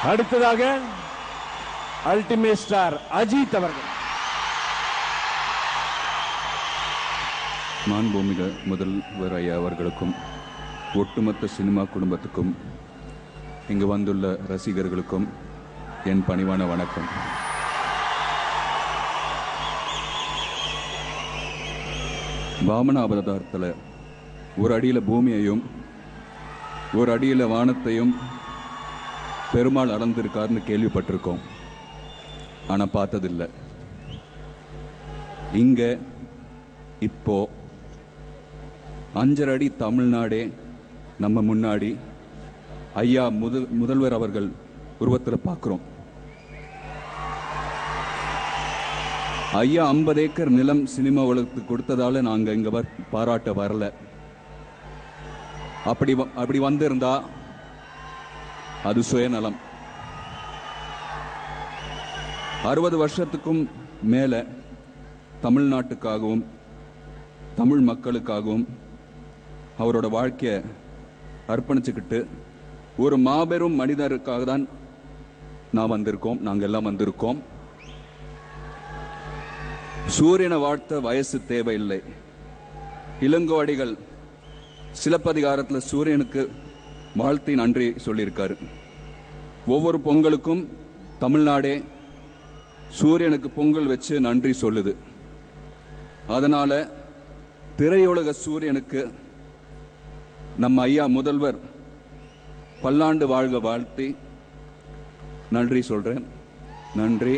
அடுத்ததாக ultimate star Ajith அவர்கள். மாண்புமிகு முதல்வர் ஐயா அவர்களுக்கும் ஒட்டுமொத்த சினிமா குடும்பத்துக்கும் இங்கு வந்துள்ள ரசிகர்களுக்கும் என் பணிவான வணக்கம். வாமன அவதாரத்தில் ஒரு அடியில் பூமியையும் ஒரு அடியில் வானத்தையும் பெருமாள் அளந்திருக்காருன்னு கேள்விப்பட்டிருக்கோம். ஆனால் பார்த்ததில்லை. இங்கே இப்போ 5 அடி தமிழ்நாடே நம்ம முன்னாடி ஐயா முதல்வர் அவர்கள் உருவத்தில் பார்க்குறோம். ஐயா 50 ஏக்கர் நிலம் சினிமா உலகத்துக்கு கொடுத்ததால நாங்கள் இங்கே பாராட்ட வரல. அப்படி வந்திருந்தா அது சுயநலம். 60 வருஷத்துக்கும் மேலே தமிழ்நாட்டுக்காகவும் தமிழ் மக்களுக்காகவும் அவரோட வாழ்க்கையை அர்ப்பணிச்சுக்கிட்டு ஒரு மாபெரும் மனிதருக்காக தான் நாங்கள் எல்லாம் வந்திருக்கோம். சூரியனை வாழ்த்த வயசு தேவையில்லை. இளங்கோவடிகள் சிலப்பதிகாரத்தில் சூரியனுக்கு வாழ்த்தி நன்றி சொல்லியிருக்காரு. ஒவ்வொரு பொங்கலுக்கும் தமிழ்நாடே சூரியனுக்கு பொங்கல் வச்சு நன்றி சொல்லுது. அதனால திரையுலக சூரியனுக்கு நம்ம ஐயா முதல்வர் பல்லாண்டு வாழ்க வாழ்த்தி நன்றி சொல்றேன். நன்றி.